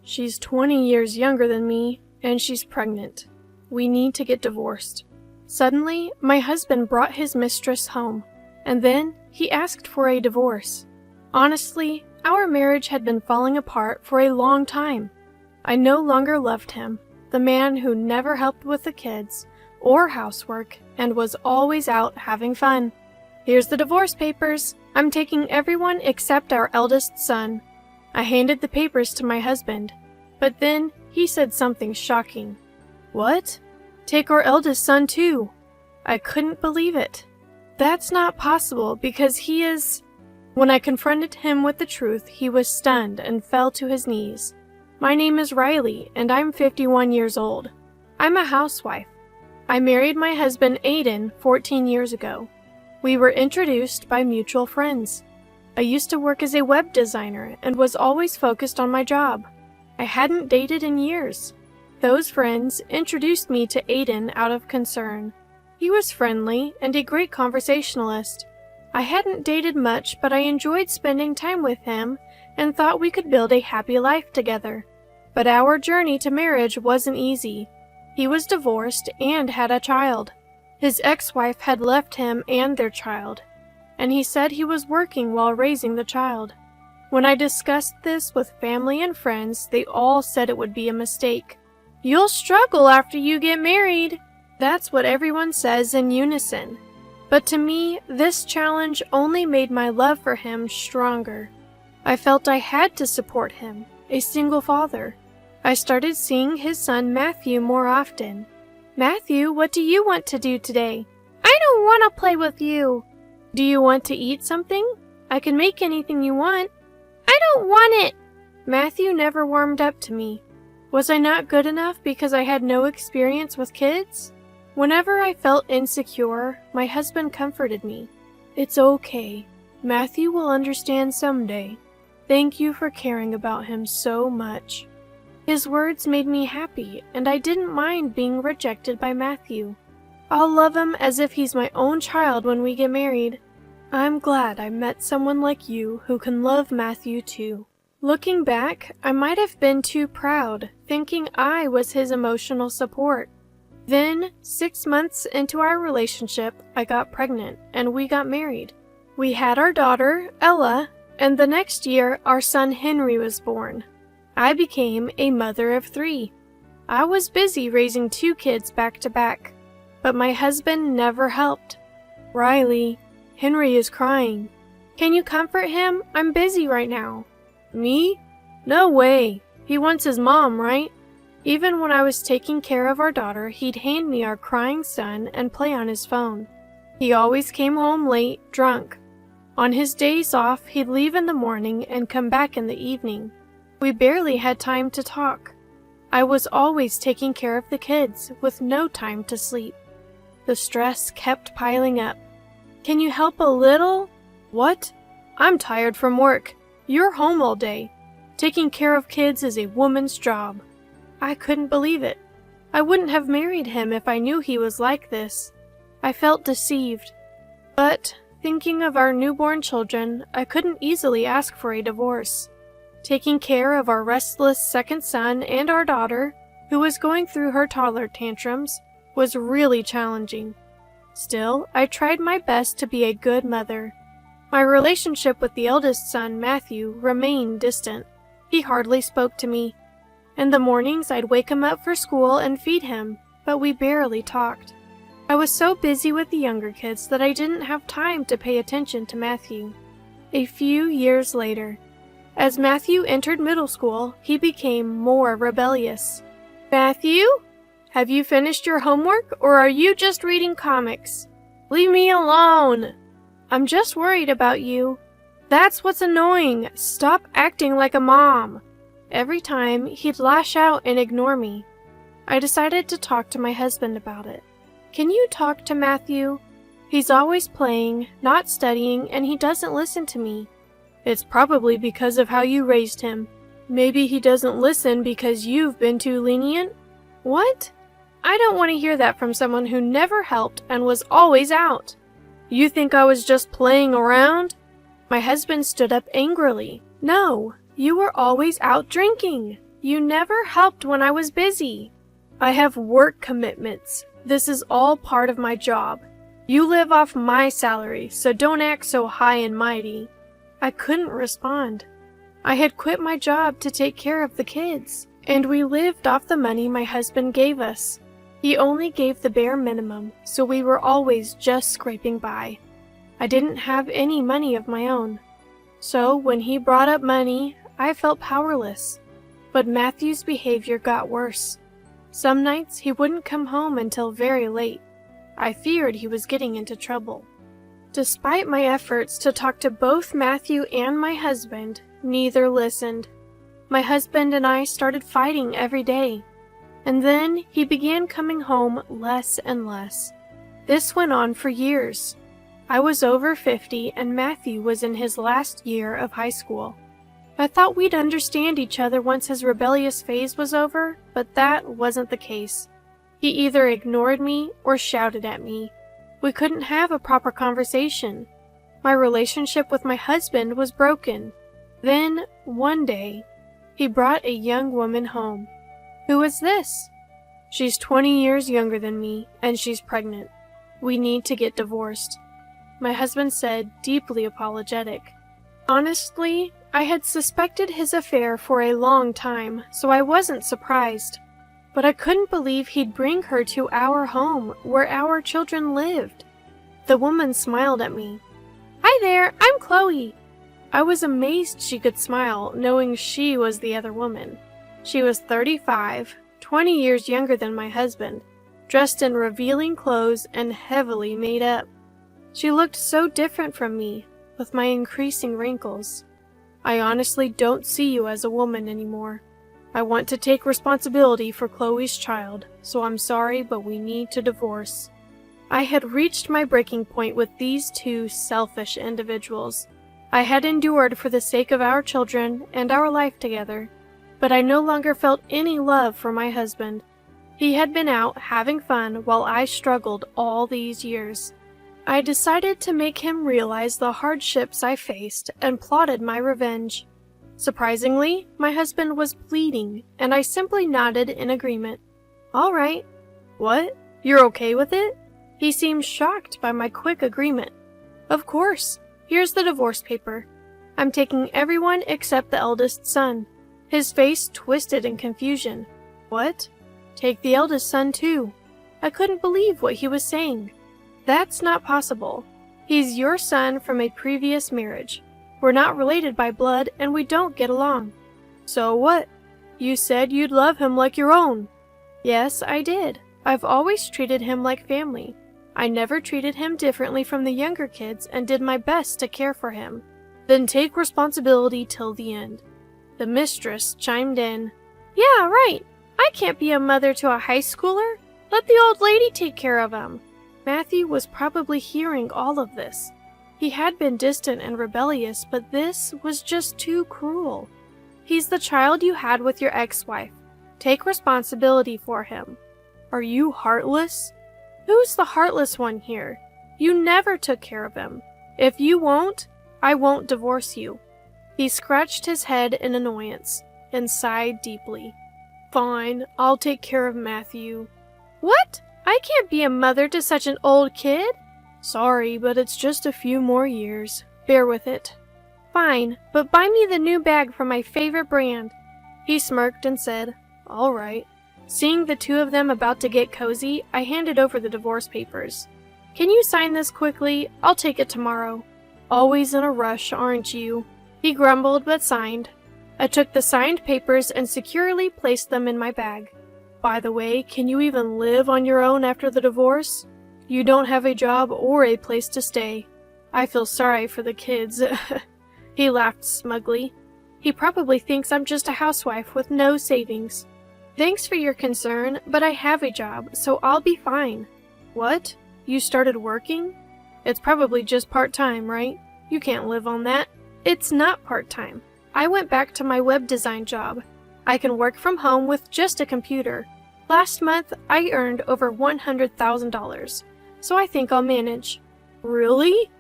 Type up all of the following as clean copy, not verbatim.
She's 20 years younger than me, and she's pregnant. We need to get divorced. Suddenly, my husband brought his mistress home, and then he asked for a divorce. Honestly, our marriage had been falling apart for a long time. I no longer loved him, the man who never helped with the kids or housework and was always out having fun. Here's the divorce papers. I'm taking everyone except our eldest son. I handed the papers to my husband, but then he said something shocking. What? Take our eldest son too? I couldn't believe it. That's not possible because he is... When I confronted him with the truth, he was stunned and fell to his knees. My name is Riley, and I'm 51 years old. I'm a housewife. I married my husband Aiden 14 years ago. We were introduced by mutual friends. I used to work as a web designer and was always focused on my job. I hadn't dated in years. Those friends introduced me to Aiden out of concern. He was friendly and a great conversationalist. I hadn't dated much, but I enjoyed spending time with him and thought we could build a happy life together. But our journey to marriage wasn't easy. He was divorced and had a child. His ex-wife had left him and their child, and he said he was working while raising the child. When I discussed this with family and friends, they all said it would be a mistake. You'll struggle after you get married. That's what everyone says in unison. But to me, this challenge only made my love for him stronger. I felt I had to support him, a single father. I started seeing his son Matthew more often. Matthew, what do you want to do today? I don't want to play with you. Do you want to eat something? I can make anything you want. I don't want it. Matthew never warmed up to me. Was I not good enough because I had no experience with kids? Whenever I felt insecure, my husband comforted me. It's okay. Matthew will understand someday. Thank you for caring about him so much. His words made me happy, and I didn't mind being rejected by Matthew. I'll love him as if he's my own child when we get married. I'm glad I met someone like you who can love Matthew too. Looking back, I might have been too proud, thinking I was his emotional support. Then, 6 months into our relationship, I got pregnant, and we got married. We had our daughter, Ella, and the next year our son Henry was born. I became a mother of 3. I was busy raising 2 kids back to back, but my husband never helped. Riley, Henry is crying. Can you comfort him? I'm busy right now. Me? No way. He wants his mom, right? Even when I was taking care of our daughter, he'd hand me our crying son and play on his phone. He always came home late, drunk. On his days off, he'd leave in the morning and come back in the evening. We barely had time to talk. I was always taking care of the kids, with no time to sleep. The stress kept piling up. Can you help a little? What? I'm tired from work. You're home all day. Taking care of kids is a woman's job. I couldn't believe it. I wouldn't have married him if I knew he was like this. I felt deceived. But, thinking of our newborn children, I couldn't easily ask for a divorce. Taking care of our restless second son and our daughter, who was going through her toddler tantrums, was really challenging. Still, I tried my best to be a good mother. My relationship with the eldest son, Matthew, remained distant. He hardly spoke to me. In the mornings, I'd wake him up for school and feed him, but we barely talked. I was so busy with the younger kids that I didn't have time to pay attention to Matthew. A few years later, as Matthew entered middle school, he became more rebellious. Matthew? Have you finished your homework, or are you just reading comics? Leave me alone! I'm just worried about you. That's what's annoying. Stop acting like a mom. Every time, he'd lash out and ignore me. I decided to talk to my husband about it. Can you talk to Matthew? He's always playing, not studying, and he doesn't listen to me. It's probably because of how you raised him. Maybe he doesn't listen because you've been too lenient? What? I don't want to hear that from someone who never helped and was always out. You think I was just playing around? My husband stood up angrily. No, you were always out drinking. You never helped when I was busy. I have work commitments. This is all part of my job. You live off my salary, so don't act so high and mighty. I couldn't respond. I had quit my job to take care of the kids, and we lived off the money my husband gave us. He only gave the bare minimum, so we were always just scraping by. I didn't have any money of my own. So when he brought up money, I felt powerless. But Matthew's behavior got worse. Some nights he wouldn't come home until very late. I feared he was getting into trouble. Despite my efforts to talk to both Matthew and my husband, neither listened. My husband and I started fighting every day. And then he began coming home less and less. This went on for years. I was over 50 and Matthew was in his last year of high school. I thought we'd understand each other once his rebellious phase was over, but that wasn't the case. He either ignored me or shouted at me. We couldn't have a proper conversation. My relationship with my husband was broken. Then, one day, he brought a young woman home. Who is this? She's 20 years younger than me, and she's pregnant. We need to get divorced. My husband said, deeply apologetic. Honestly, I had suspected his affair for a long time, so I wasn't surprised. But I couldn't believe he'd bring her to our home, where our children lived. The woman smiled at me. Hi there, I'm Chloe. I was amazed she could smile, knowing she was the other woman. She was 35, 20 years younger than my husband, dressed in revealing clothes and heavily made up. She looked so different from me, with my increasing wrinkles. I honestly don't see you as a woman anymore. I want to take responsibility for Chloe's child, so I'm sorry, but we need to divorce. I had reached my breaking point with these two selfish individuals. I had endured for the sake of our children and our life together. But I no longer felt any love for my husband. He had been out having fun while I struggled all these years. I decided to make him realize the hardships I faced and plotted my revenge. Surprisingly, my husband was pleading, and I simply nodded in agreement. All right. What? You're okay with it? He seemed shocked by my quick agreement. Of course. Here's the divorce paper. I'm taking everyone except the eldest son. His face twisted in confusion. What? Take the eldest son too. I couldn't believe what he was saying. That's not possible. He's your son from a previous marriage. We're not related by blood and we don't get along. So what? You said you'd love him like your own. Yes, I did. I've always treated him like family. I never treated him differently from the younger kids and did my best to care for him. Then take responsibility till the end. The mistress chimed in. Yeah, right. I can't be a mother to a high schooler. Let the old lady take care of him. Matthew was probably hearing all of this. He had been distant and rebellious, but this was just too cruel. He's the child you had with your ex-wife. Take responsibility for him. Are you heartless? Who's the heartless one here? You never took care of him. If you won't, I won't divorce you. He scratched his head in annoyance and sighed deeply. Fine, I'll take care of Matthew. What? I can't be a mother to such an old kid. Sorry, but it's just a few more years. Bear with it. Fine, but buy me the new bag from my favorite brand. He smirked and said, All right. Seeing the two of them about to get cozy, I handed over the divorce papers. Can you sign this quickly? I'll take it tomorrow. Always in a rush, aren't you? He grumbled but signed. I took the signed papers and securely placed them in my bag. By the way, can you even live on your own after the divorce? You don't have a job or a place to stay. I feel sorry for the kids. He laughed smugly. He probably thinks I'm just a housewife with no savings. Thanks for your concern, but I have a job, so I'll be fine. What? You started working? It's probably just part-time, right? You can't live on that. It's not part-time. I went back to my web design job. I can work from home with just a computer. Last month, I earned over $100,000, so I think I'll manage. Really?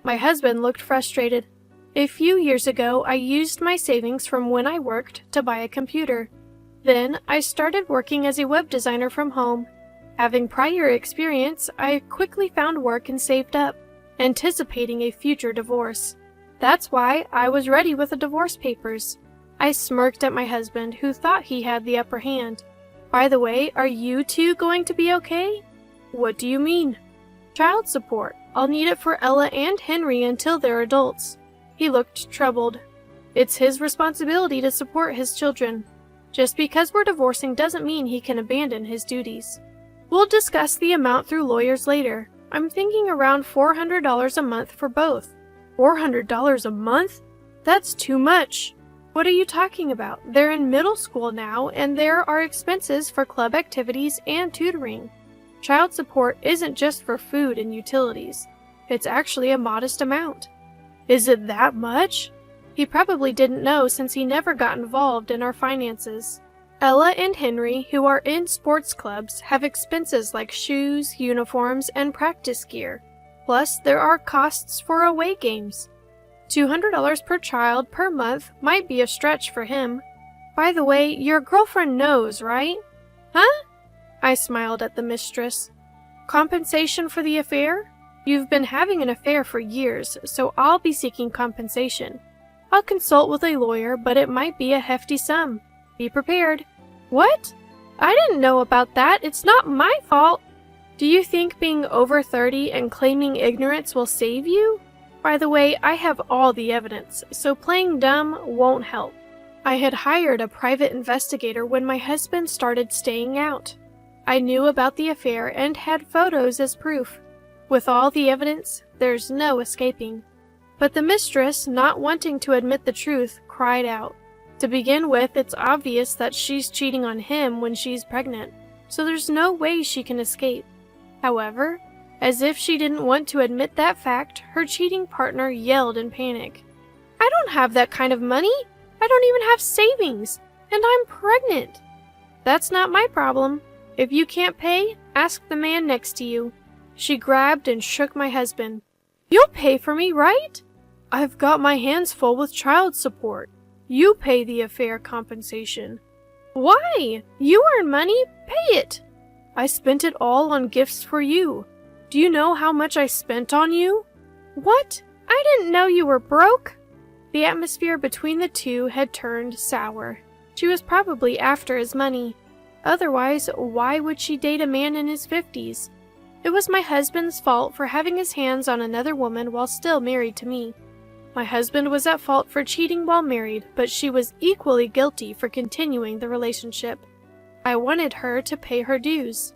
My husband looked frustrated. A few years ago, I used my savings from when I worked to buy a computer. Then I started working as a web designer from home. Having prior experience, I quickly found work and saved up, anticipating a future divorce. That's why I was ready with the divorce papers. I smirked at my husband, who thought he had the upper hand. By the way, are you two going to be okay? What do you mean? Child support. I'll need it for Ella and Henry until they're adults. He looked troubled. It's his responsibility to support his children. Just because we're divorcing doesn't mean he can abandon his duties. We'll discuss the amount through lawyers later. I'm thinking around $400 a month for both. $400 a month? That's too much. What are you talking about? They're in middle school now, and there are expenses for club activities and tutoring. Child support isn't just for food and utilities. It's actually a modest amount. Is it that much? He probably didn't know since he never got involved in our finances. Ella and Henry, who are in sports clubs, have expenses like shoes, uniforms, and practice gear. Plus, there are costs for away games. $200 per child per month might be a stretch for him. By the way, your girlfriend knows, right? Huh? I smiled at the mistress. Compensation for the affair? You've been having an affair for years, so I'll be seeking compensation. I'll consult with a lawyer, but it might be a hefty sum. Be prepared. What? I didn't know about that. It's not my fault. Do you think being over 30 and claiming ignorance will save you? By the way, I have all the evidence, so playing dumb won't help. I had hired a private investigator when my husband started staying out. I knew about the affair and had photos as proof. With all the evidence, there's no escaping. But the mistress, not wanting to admit the truth, cried out. To begin with, it's obvious that she's cheating on him when she's pregnant, so there's no way she can escape. However, as if she didn't want to admit that fact, her cheating partner yelled in panic. I don't have that kind of money. I don't even have savings, and I'm pregnant. That's not my problem. If you can't pay, ask the man next to you. She grabbed and shook my husband. You'll pay for me, right? I've got my hands full with child support. You pay the affair compensation. Why? You earn money, pay it. I spent it all on gifts for you. Do you know how much I spent on you? What? I didn't know you were broke. The atmosphere between the two had turned sour. She was probably after his money. Otherwise, why would she date a man in his 50s? It was my husband's fault for having his hands on another woman while still married to me. My husband was at fault for cheating while married, but she was equally guilty for continuing the relationship. I wanted her to pay her dues.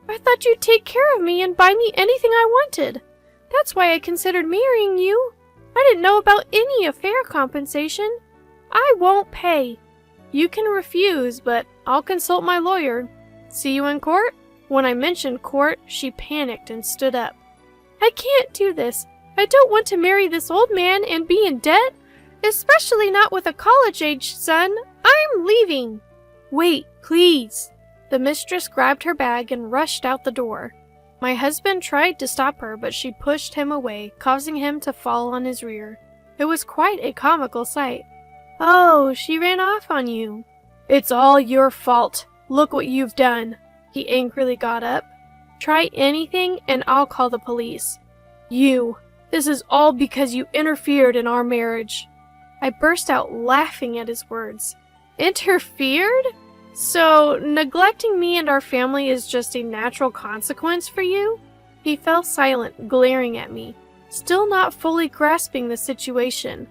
I thought you'd take care of me and buy me anything I wanted. That's why I considered marrying you. I didn't know about any affair compensation. I won't pay. You can refuse, but I'll consult my lawyer. See you in court? When I mentioned court, she panicked and stood up. I can't do this. I don't want to marry this old man and be in debt, especially not with a college-aged son. I'm leaving. Wait, please. The mistress grabbed her bag and rushed out the door. My husband tried to stop her, but she pushed him away, causing him to fall on his rear. It was quite a comical sight. Oh, she ran off on you. It's all your fault. Look what you've done. He angrily got up. Try anything and I'll call the police. This is all because you interfered in our marriage. I burst out laughing at his words. Interfered? So, neglecting me and our family is just a natural consequence for you? He fell silent, glaring at me, still not fully grasping the situation.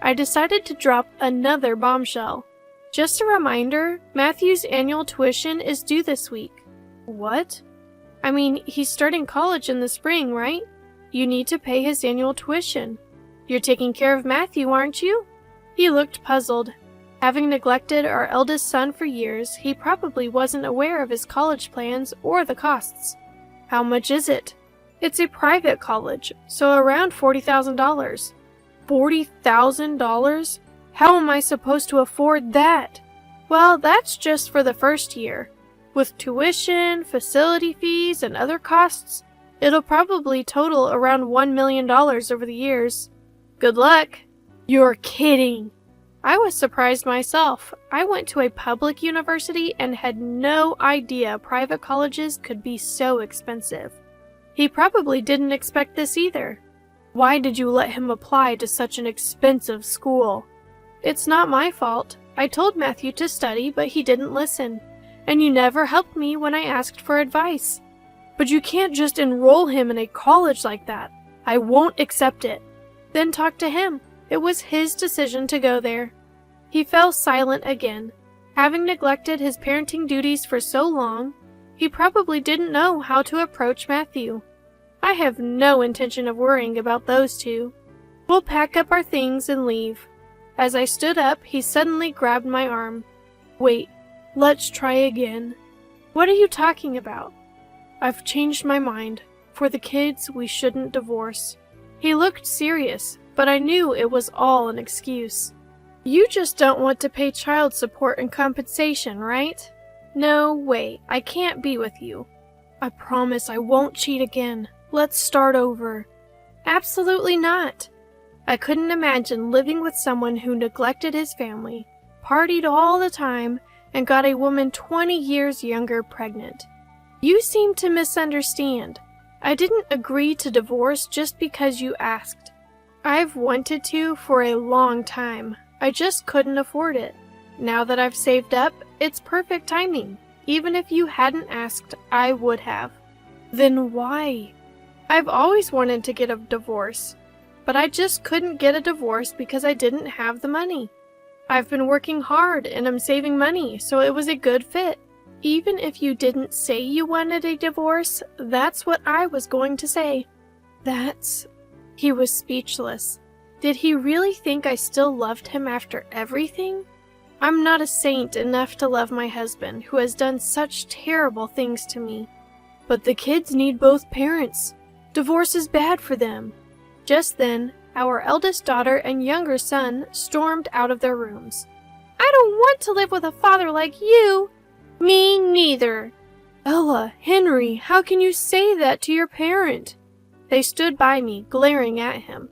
I decided to drop another bombshell. Just a reminder, Matthew's annual tuition is due this week. What? I mean, he's starting college in the spring, right? You need to pay his annual tuition. You're taking care of Matthew, aren't you? He looked puzzled. Having neglected our eldest son for years, he probably wasn't aware of his college plans or the costs. How much is it? It's a private college, so around $40,000. $40,000? How am I supposed to afford that? Well, that's just for the first year. With tuition, facility fees, and other costs, it'll probably total around $1 million over the years. Good luck. You're kidding. I was surprised myself. I went to a public university and had no idea private colleges could be so expensive. He probably didn't expect this either. Why did you let him apply to such an expensive school? It's not my fault. I told Matthew to study, but he didn't listen. And you never helped me when I asked for advice. But you can't just enroll him in a college like that. I won't accept it. Then talk to him. It was his decision to go there. He fell silent again. Having neglected his parenting duties for so long, he probably didn't know how to approach Matthew. I have no intention of worrying about those two. We'll pack up our things and leave. As I stood up, he suddenly grabbed my arm. Wait, let's try again. What are you talking about? I've changed my mind. For the kids, we shouldn't divorce. He looked serious, but I knew it was all an excuse. You just don't want to pay child support and compensation, right? No way, I can't be with you. I promise I won't cheat again. Let's start over. Absolutely not. I couldn't imagine living with someone who neglected his family, partied all the time, and got a woman 20 years younger pregnant. You seem to misunderstand. I didn't agree to divorce just because you asked. I've wanted to for a long time. I just couldn't afford it. Now that I've saved up, it's perfect timing. Even if you hadn't asked, I would have. Then why? I've always wanted to get a divorce, but I just couldn't get a divorce because I didn't have the money. I've been working hard and I'm saving money, so it was a good fit. Even if you didn't say you wanted a divorce, that's what I was going to say. He was speechless. Did he really think I still loved him after everything? I'm not a saint enough to love my husband, who has done such terrible things to me. But the kids need both parents. Divorce is bad for them. Just then, our eldest daughter and younger son stormed out of their rooms. I don't want to live with a father like you. Me neither. Ella, Henry, how can you say that to your parent? They stood by me, glaring at him.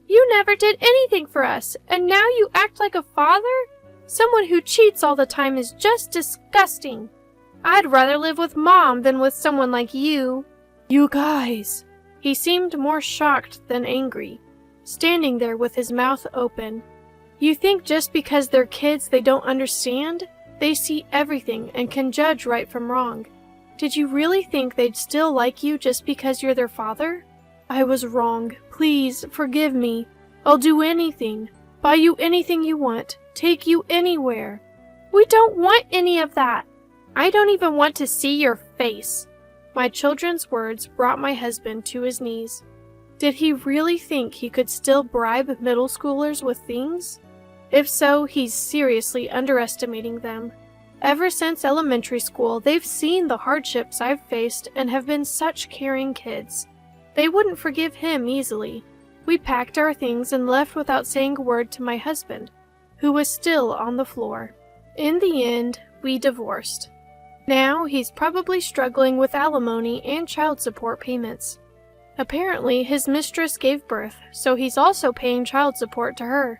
You never did anything for us, and now you act like a father? Someone who cheats all the time is just disgusting. I'd rather live with Mom than with someone like you. You guys. He seemed more shocked than angry, standing there with his mouth open. You think just because they're kids they don't understand? They see everything and can judge right from wrong. Did you really think they'd still like you just because you're their father? I was wrong. Please, forgive me. I'll do anything. Buy you anything you want. Take you anywhere. We don't want any of that. I don't even want to see your face. My children's words brought my husband to his knees. Did he really think he could still bribe middle schoolers with things? If so, he's seriously underestimating them. Ever since elementary school, they've seen the hardships I've faced and have been such caring kids. They wouldn't forgive him easily. We packed our things and left without saying a word to my husband, who was still on the floor. In the end, we divorced. Now he's probably struggling with alimony and child support payments. Apparently, his mistress gave birth, so he's also paying child support to her.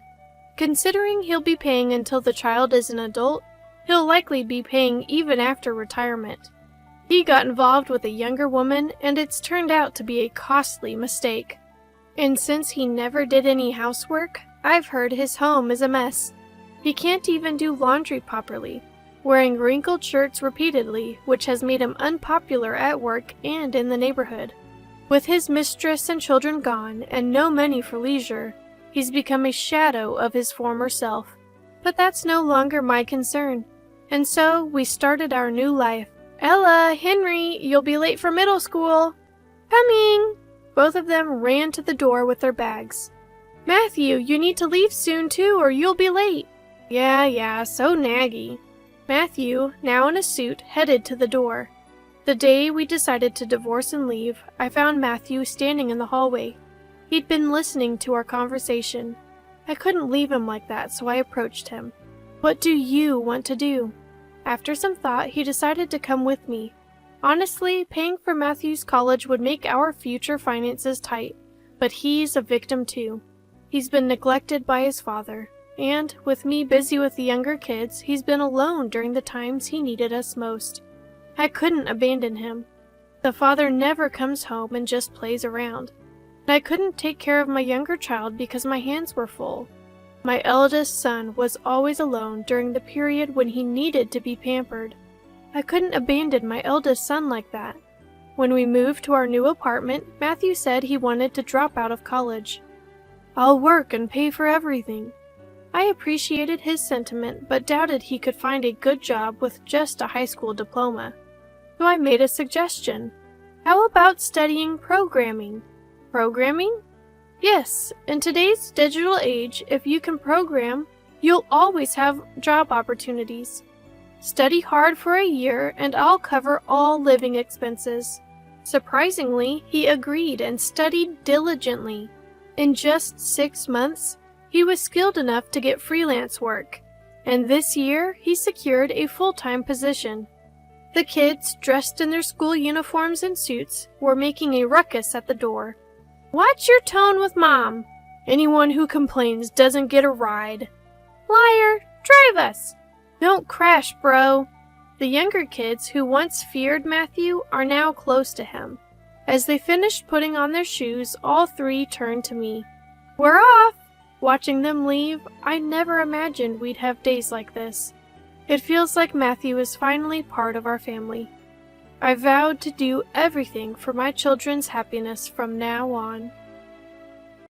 Considering he'll be paying until the child is an adult, he'll likely be paying even after retirement. He got involved with a younger woman, and it's turned out to be a costly mistake. And since he never did any housework, I've heard his home is a mess. He can't even do laundry properly, wearing wrinkled shirts repeatedly, which has made him unpopular at work and in the neighborhood. With his mistress and children gone, and no money for leisure, he's become a shadow of his former self. But that's no longer my concern. And so, we started our new life. Ella, Henry, you'll be late for middle school. Coming! Both of them ran to the door with their bags. Matthew, you need to leave soon too, or you'll be late. Yeah, so naggy. Matthew, now in a suit, headed to the door. The day we decided to divorce and leave, I found Matthew standing in the hallway. He'd been listening to our conversation. I couldn't leave him like that, so I approached him. What do you want to do? After some thought, he decided to come with me. Honestly, paying for Matthew's college would make our future finances tight, but he's a victim too. He's been neglected by his father. And with me busy with the younger kids, he's been alone during the times he needed us most. I couldn't abandon him. The father never comes home and just plays around. And I couldn't take care of my younger child because my hands were full. My eldest son was always alone during the period when he needed to be pampered. I couldn't abandon my eldest son like that. When we moved to our new apartment, Matthew said he wanted to drop out of college. "I'll work and pay for everything." I appreciated his sentiment, but doubted he could find a good job with just a high school diploma. So I made a suggestion. How about studying programming? Programming? Yes, in today's digital age, if you can program, you'll always have job opportunities. Study hard for a year and I'll cover all living expenses. Surprisingly, he agreed and studied diligently. In just 6 months, he was skilled enough to get freelance work, and this year he secured a full-time position. The kids, dressed in their school uniforms and suits, were making a ruckus at the door. "Watch your tone with Mom. Anyone who complains doesn't get a ride." "Liar! Drive us!" "Don't crash, bro." The younger kids, who once feared Matthew, are now close to him. As they finished putting on their shoes, all three turned to me. "We're off!" Watching them leave, I never imagined we'd have days like this. It feels like Matthew is finally part of our family. I vowed to do everything for my children's happiness from now on.